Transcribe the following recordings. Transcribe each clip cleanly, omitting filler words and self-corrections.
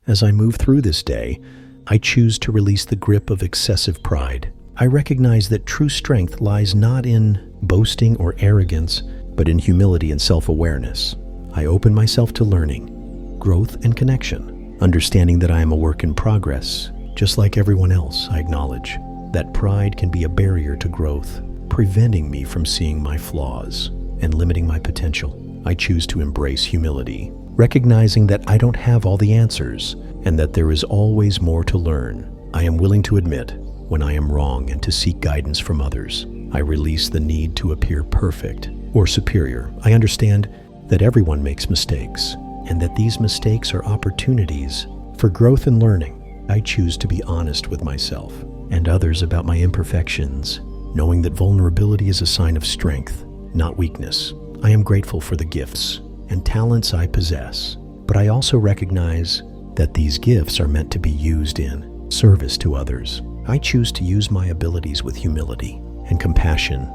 As I move through this day, I choose to release the grip of excessive pride. I recognize that true strength lies not in boasting or arrogance, but in humility and self-awareness. I open myself to learning, growth, and connection, understanding that I am a work in progress. Just like everyone else, I acknowledge that pride can be a barrier to growth, preventing me from seeing my flaws and limiting my potential. I choose to embrace humility, recognizing that I don't have all the answers and that there is always more to learn. I am willing to admit when I am wrong and to seek guidance from others. I release the need to appear perfect or superior. I understand that everyone makes mistakes and that these mistakes are opportunities for growth and learning. I choose to be honest with myself and others about my imperfections, knowing that vulnerability is a sign of strength, not weakness. I am grateful for the gifts and talents I possess, but I also recognize that these gifts are meant to be used in service to others. I choose to use my abilities with humility and compassion,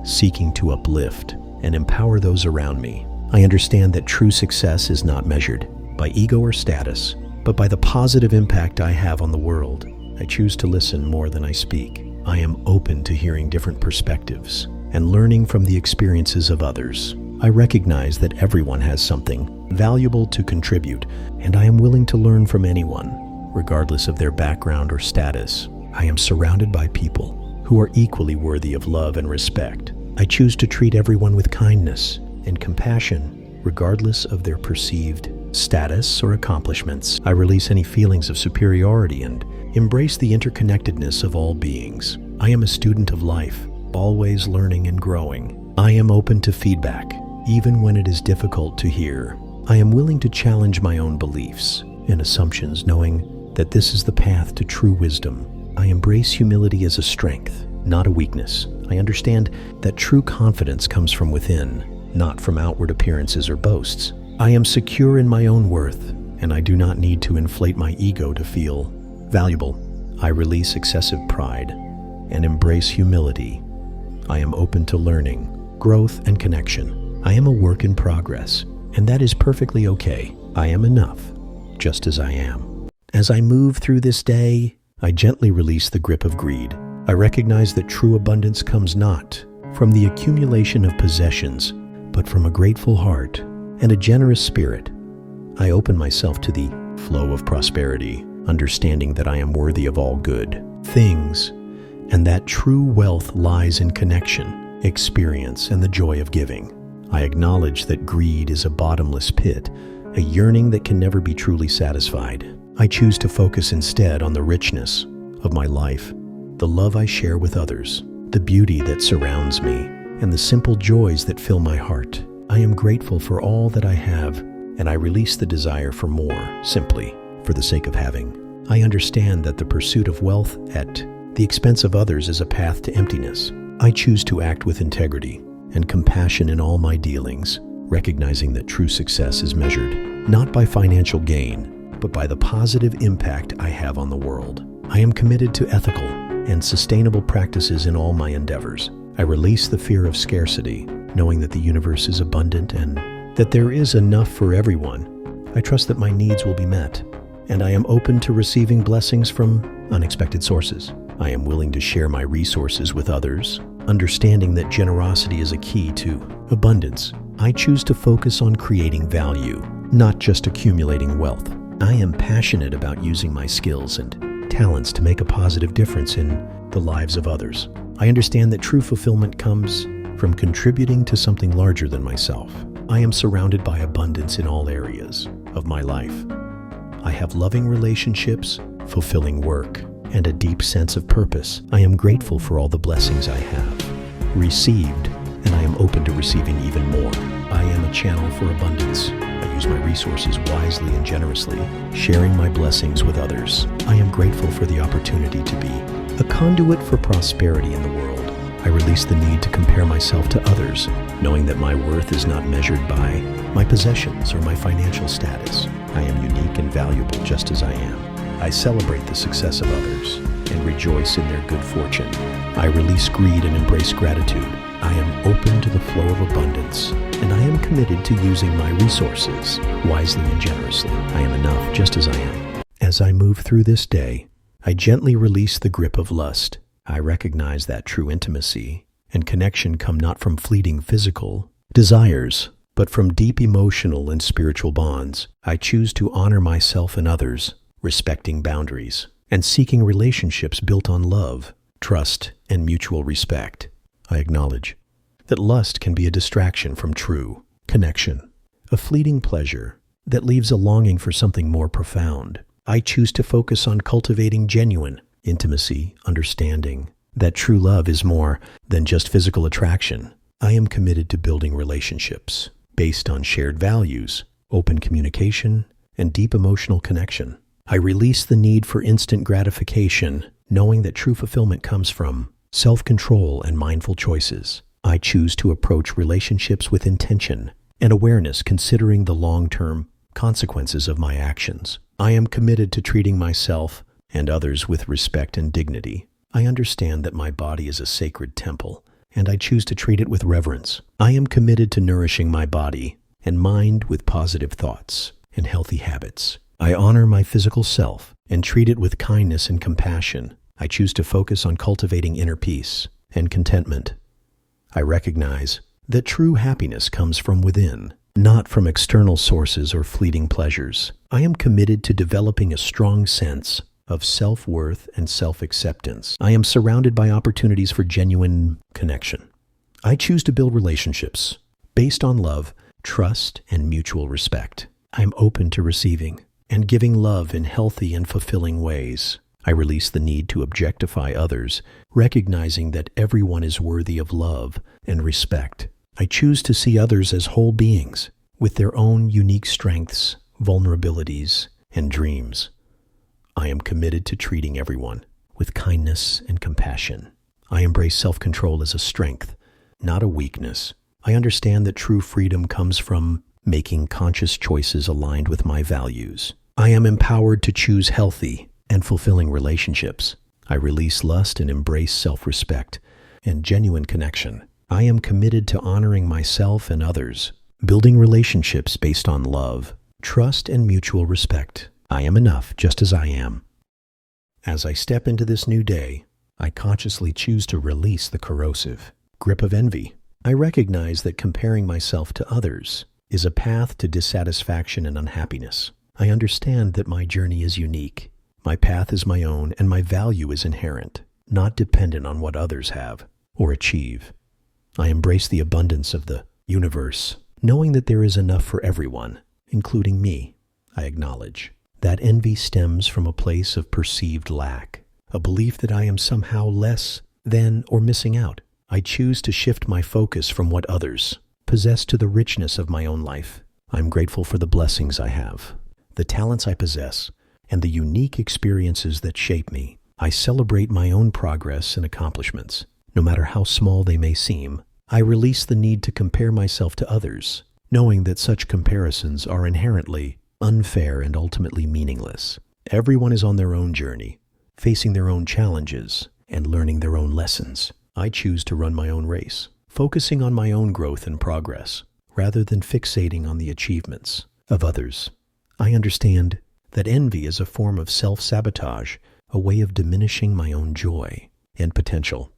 seeking to uplift and empower those around me. I understand that true success is not measured by ego or status, but by the positive impact I have on the world. I choose to listen more than I speak. I am open to hearing different perspectives and learning from the experiences of others. I recognize that everyone has something valuable to contribute, and I am willing to learn from anyone, regardless of their background or status. I am surrounded by people who are equally worthy of love and respect. I choose to treat everyone with kindness and compassion, regardless of their perceived status or accomplishments. I release any feelings of superiority and embrace the interconnectedness of all beings. I am a student of life, always learning and growing. I am open to feedback, even when it is difficult to hear. I am willing to challenge my own beliefs and assumptions, knowing that this is the path to true wisdom. I embrace humility as a strength, not a weakness. I understand that true confidence comes from within, not from outward appearances or boasts. I am secure in my own worth, and I do not need to inflate my ego to feel valuable. I release excessive pride and embrace humility. I am open to learning, growth, and connection. I am a work in progress, and that is perfectly okay. I am enough, just as I am. As I move through this day, I gently release the grip of greed. I recognize that true abundance comes not from the accumulation of possessions, but from a grateful heart and a generous spirit. I open myself to the flow of prosperity, understanding that I am worthy of all good things, and that true wealth lies in connection, experience, and the joy of giving. I acknowledge that greed is a bottomless pit, a yearning that can never be truly satisfied. I choose to focus instead on the richness of my life, the love I share with others, the beauty that surrounds me, and the simple joys that fill my heart. I am grateful for all that I have, and I release the desire for more, simply for the sake of having. I understand that the pursuit of wealth at the expense of others is a path to emptiness. I choose to act with integrity and compassion in all my dealings, recognizing that true success is measured not by financial gain, but by the positive impact I have on the world. I am committed to ethical and sustainable practices in all my endeavors. I release the fear of scarcity, knowing that the universe is abundant and that there is enough for everyone. I trust that my needs will be met, and I am open to receiving blessings from unexpected sources. I am willing to share my resources with others, understanding that generosity is a key to abundance. I choose to focus on creating value, not just accumulating wealth. I am passionate about using my skills and talents to make a positive difference in the lives of others. I understand that true fulfillment comes from contributing to something larger than myself. I am surrounded by abundance in all areas of my life. I have loving relationships, fulfilling work, and a deep sense of purpose. I am grateful for all the blessings I have received, and I am open to receiving even more. I am a channel for abundance. I use my resources wisely and generously, sharing my blessings with others. I am grateful for the opportunity to be a conduit for prosperity in the world. I release the need to compare myself to others, knowing that my worth is not measured by my possessions or my financial status. I am unique and valuable just as I am. I celebrate the success of others and rejoice in their good fortune. I release greed and embrace gratitude. I am open to the flow of abundance, and I am committed to using my resources wisely and generously. I am enough just as I am. As I move through this day, I gently release the grip of lust. I recognize that true intimacy and connection come not from fleeting physical desires, but from deep emotional and spiritual bonds. I choose to honor myself and others, respecting boundaries, and seeking relationships built on love, trust, and mutual respect. I acknowledge that lust can be a distraction from true connection, a fleeting pleasure that leaves a longing for something more profound. I choose to focus on cultivating genuine intimacy, understanding that true love is more than just physical attraction. I am committed to building relationships based on shared values, open communication, and deep emotional connection. I release the need for instant gratification, knowing that true fulfillment comes from self-control and mindful choices. I choose to approach relationships with intention and awareness, considering the long-term consequences of my actions. I am committed to treating myself and others with respect and dignity. I understand that my body is a sacred temple, and I choose to treat it with reverence. I am committed to nourishing my body and mind with positive thoughts and healthy habits. I honor my physical self and treat it with kindness and compassion. I choose to focus on cultivating inner peace and contentment. I recognize that true happiness comes from within, not from external sources or fleeting pleasures. I am committed to developing a strong sense of self-worth and self-acceptance. I am surrounded by opportunities for genuine connection. I choose to build relationships based on love, trust, and mutual respect. I am open to receiving and giving love in healthy and fulfilling ways. I release the need to objectify others, recognizing that everyone is worthy of love and respect. I choose to see others as whole beings with their own unique strengths, vulnerabilities, and dreams. I am committed to treating everyone with kindness and compassion. I embrace self-control as a strength, not a weakness. I understand that true freedom comes from making conscious choices aligned with my values. I am empowered to choose healthy and fulfilling relationships. I release lust and embrace self-respect and genuine connection. I am committed to honoring myself and others, building relationships based on love, trust, and mutual respect. I am enough just as I am. As I step into this new day, I consciously choose to release the corrosive grip of envy. I recognize that comparing myself to others is a path to dissatisfaction and unhappiness. I understand that my journey is unique. My path is my own, and my value is inherent, not dependent on what others have or achieve. I embrace the abundance of the universe, knowing that there is enough for everyone, including me. I acknowledge that envy stems from a place of perceived lack, a belief that I am somehow less than or missing out. I choose to shift my focus from what others possess to the richness of my own life. I'm grateful for the blessings I have, the talents I possess, and the unique experiences that shape me. I celebrate my own progress and accomplishments, no matter how small they may seem. I release the need to compare myself to others, knowing that such comparisons are inherently unfair and ultimately meaningless. Everyone is on their own journey, facing their own challenges and learning their own lessons. I choose to run my own race, focusing on my own growth and progress, rather than fixating on the achievements of others. I understand that envy is a form of self-sabotage, a way of diminishing my own joy and potential.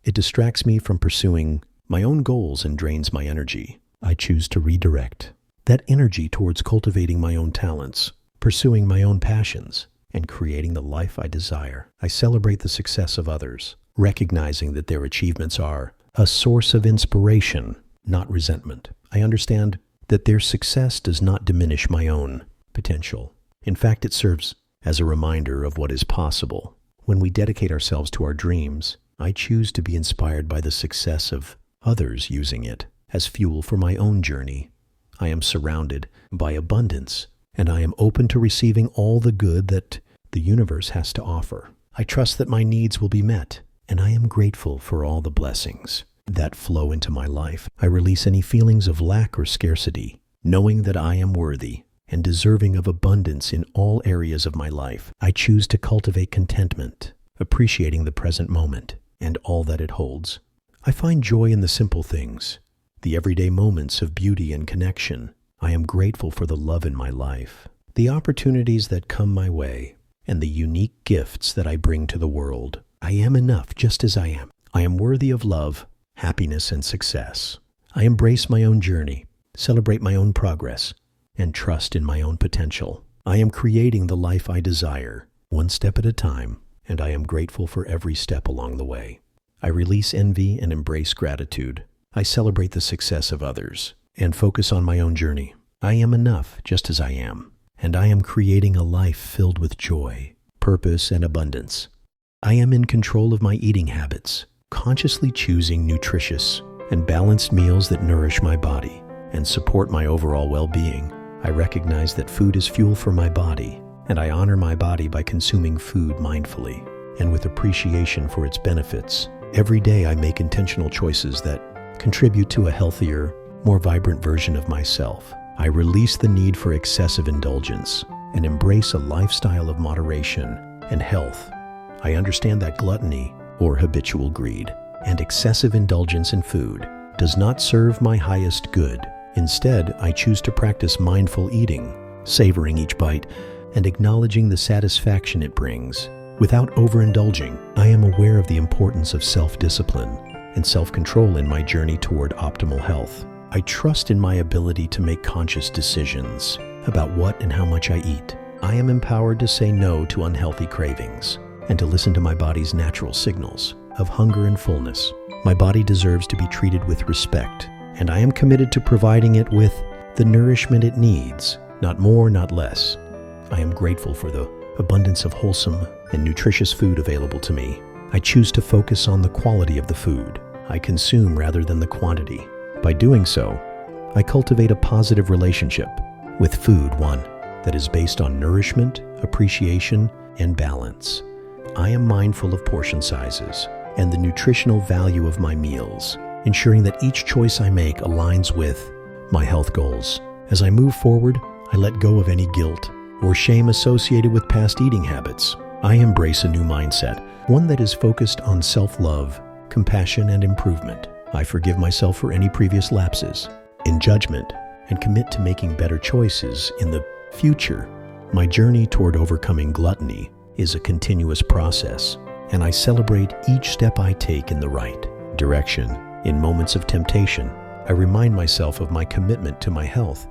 It distracts me from pursuing my own goals and drains my energy. I choose to redirect that energy towards cultivating my own talents, pursuing my own passions, and creating the life I desire. I celebrate the success of others, recognizing that their achievements are a source of inspiration, not resentment. I understand that their success does not diminish my own potential. In fact, it serves as a reminder of what is possible. When we dedicate ourselves to our dreams, I choose to be inspired by the success of others, using it as fuel for my own journey. I am surrounded by abundance, and I am open to receiving all the good that the universe has to offer. I trust that my needs will be met, and I am grateful for all the blessings that flow into my life. I release any feelings of lack or scarcity, knowing that I am worthy and deserving of abundance in all areas of my life. I choose to cultivate contentment, appreciating the present moment and all that it holds. I find joy in the simple things, the everyday moments of beauty and connection. I am grateful for the love in my life, the opportunities that come my way, and the unique gifts that I bring to the world. I am enough just as I am. I am worthy of love, happiness, and success. I embrace my own journey, celebrate my own progress, and trust in my own potential. I am creating the life I desire, one step at a time, and I am grateful for every step along the way. I release envy and embrace gratitude. I celebrate the success of others and focus on my own journey. I am enough just as I am, and I am creating a life filled with joy, purpose, and abundance. I am in control of my eating habits, consciously choosing nutritious and balanced meals that nourish my body and support my overall well-being. I recognize that food is fuel for my body, and I honor my body by consuming food mindfully and with appreciation for its benefits. Every day I make intentional choices that contribute to a healthier, more vibrant version of myself. I release the need for excessive indulgence and embrace a lifestyle of moderation and health. I understand that gluttony, or habitual greed, and excessive indulgence in food does not serve my highest good. Instead, I choose to practice mindful eating, savoring each bite and acknowledging the satisfaction it brings. Without overindulging, I am aware of the importance of self-discipline and self-control in my journey toward optimal health. I trust in my ability to make conscious decisions about what and how much I eat. I am empowered to say no to unhealthy cravings and to listen to my body's natural signals of hunger and fullness. My body deserves to be treated with respect, and I am committed to providing it with the nourishment it needs, not more, not less. I am grateful for the abundance of wholesome and nutritious food available to me. I choose to focus on the quality of the food I consume rather than the quantity. By doing so, I cultivate a positive relationship with food, one that is based on nourishment, appreciation, and balance. I am mindful of portion sizes and the nutritional value of my meals, ensuring that each choice I make aligns with my health goals. As I move forward, I let go of any guilt or shame associated with past eating habits. I embrace a new mindset, one that is focused on self-love, compassion, and improvement. I forgive myself for any previous lapses in judgment and commit to making better choices in the future. My journey toward overcoming gluttony is a continuous process, and I celebrate each step I take in the right direction. In moments of temptation, I remind myself of my commitment to my health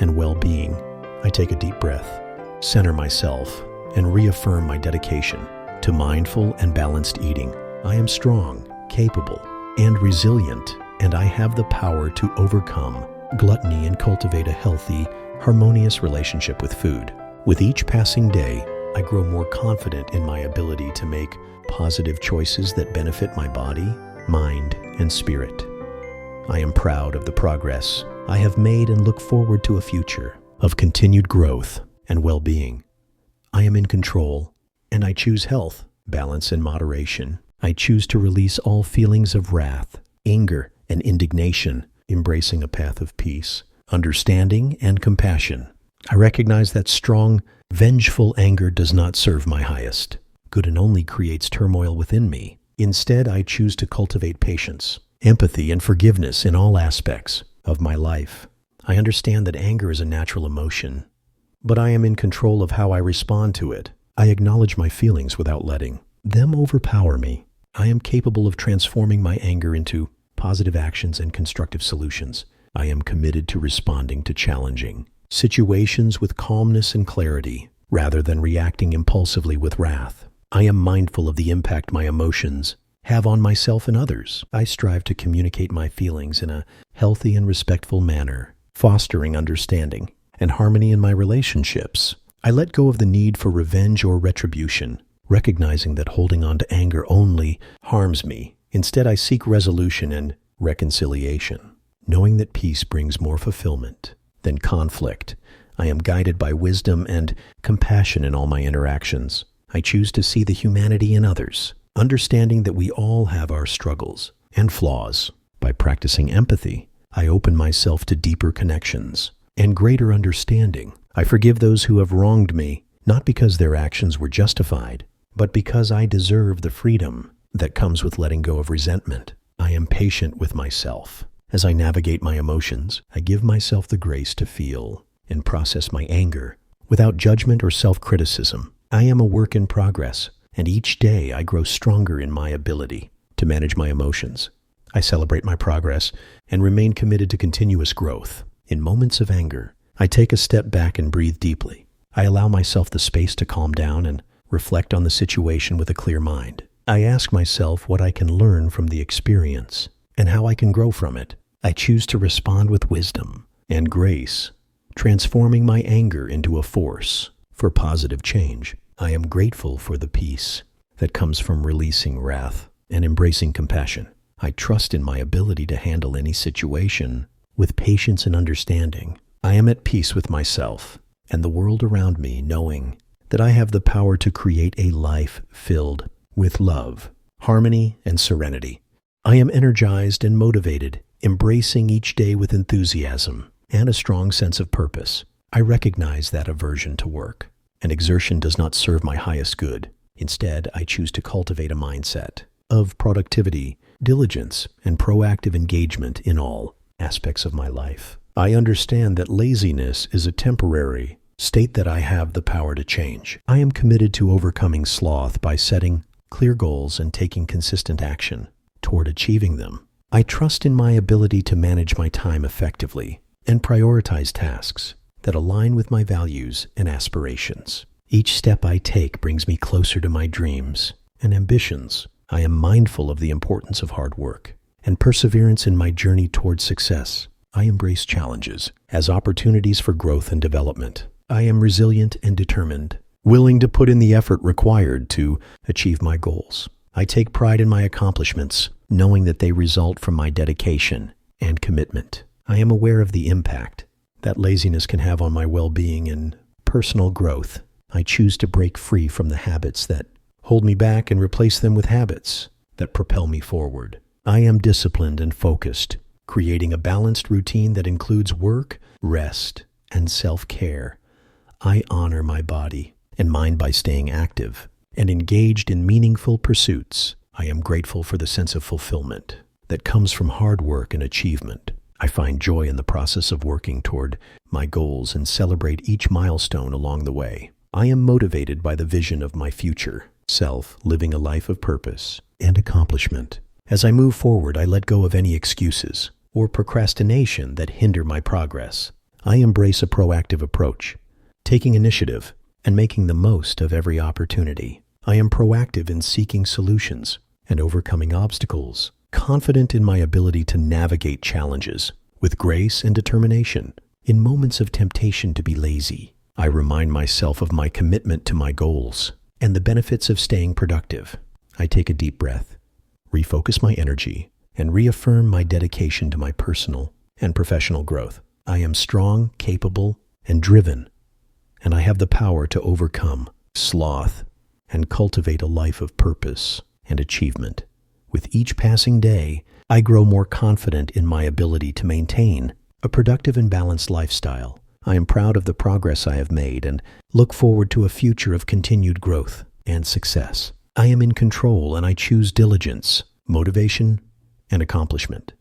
and well-being. I take a deep breath, center myself, and reaffirm my dedication to mindful and balanced eating. I am strong, capable, and resilient, and I have the power to overcome gluttony and cultivate a healthy, harmonious relationship with food. With each passing day, I grow more confident in my ability to make positive choices that benefit my body, mind, and spirit. I am proud of the progress I have made and look forward to a future of continued growth and well-being. I am in control, and I choose health, balance, and moderation. I choose to release all feelings of wrath, anger, and indignation, embracing a path of peace, understanding, and compassion. I recognize that strong, vengeful anger does not serve my highest good and only creates turmoil within me. Instead, I choose to cultivate patience, empathy, and forgiveness in all aspects of my life. I understand that anger is a natural emotion, but I am in control of how I respond to it. I acknowledge my feelings without letting them overpower me. I am capable of transforming my anger into positive actions and constructive solutions. I am committed to responding to challenging situations with calmness and clarity, rather than reacting impulsively with wrath. I am mindful of the impact my emotions have on myself and others. I strive to communicate my feelings in a healthy and respectful manner, fostering understanding and harmony in my relationships. I let go of the need for revenge or retribution, recognizing that holding on to anger only harms me. Instead, I seek resolution and reconciliation, knowing that peace brings more fulfillment than conflict. I am guided by wisdom and compassion in all my interactions. I choose to see the humanity in others, understanding that we all have our struggles and flaws. By practicing empathy, I open myself to deeper connections and greater understanding. I forgive those who have wronged me, not because their actions were justified, but because I deserve the freedom that comes with letting go of resentment. I am patient with myself. As I navigate my emotions, I give myself the grace to feel and process my anger without judgment or self-criticism. I am a work in progress, and each day I grow stronger in my ability to manage my emotions. I celebrate my progress and remain committed to continuous growth. In moments of anger, I take a step back and breathe deeply. I allow myself the space to calm down and reflect on the situation with a clear mind. I ask myself what I can learn from the experience and how I can grow from it. I choose to respond with wisdom and grace, transforming my anger into a force for positive change. I am grateful for the peace that comes from releasing wrath and embracing compassion. I trust in my ability to handle any situation with patience and understanding. I am at peace with myself and the world around me, knowing that I have the power to create a life filled with love, harmony, and serenity. I am energized and motivated, embracing each day with enthusiasm and a strong sense of purpose. I recognize that aversion to work and exertion does not serve my highest good. Instead, I choose to cultivate a mindset of productivity, diligence, and proactive engagement in all aspects of my life. I understand that laziness is a temporary state that I have the power to change. I am committed to overcoming sloth by setting clear goals and taking consistent action toward achieving them. I trust in my ability to manage my time effectively and prioritize tasks that align with my values and aspirations. Each step I take brings me closer to my dreams and ambitions. I am mindful of the importance of hard work and perseverance in my journey toward success. I embrace challenges as opportunities for growth and development. I am resilient and determined, willing to put in the effort required to achieve my goals. I take pride in my accomplishments, knowing that they result from my dedication and commitment. I am aware of the impact that laziness can have on my well-being and personal growth. I choose to break free from the habits that hold me back and replace them with habits that propel me forward. I am disciplined and focused, creating a balanced routine that includes work, rest, and self-care. I honor my body and mind by staying active and engaged in meaningful pursuits. I am grateful for the sense of fulfillment that comes from hard work and achievement. I find joy in the process of working toward my goals and celebrate each milestone along the way. I am motivated by the vision of my future self, living a life of purpose and accomplishment. As I move forward, I let go of any excuses or procrastination that hinder my progress. I embrace a proactive approach, taking initiative and making the most of every opportunity. I am proactive in seeking solutions and overcoming obstacles, confident in my ability to navigate challenges with grace and determination. In moments of temptation to be lazy, I remind myself of my commitment to my goals and the benefits of staying productive. I take a deep breath, refocus my energy, and reaffirm my dedication to my personal and professional growth. I am strong, capable, and driven, and I have the power to overcome sloth and cultivate a life of purpose and achievement. With each passing day, I grow more confident in my ability to maintain a productive and balanced lifestyle. I am proud of the progress I have made and look forward to a future of continued growth and success. I am in control and I choose diligence, motivation, and accomplishment.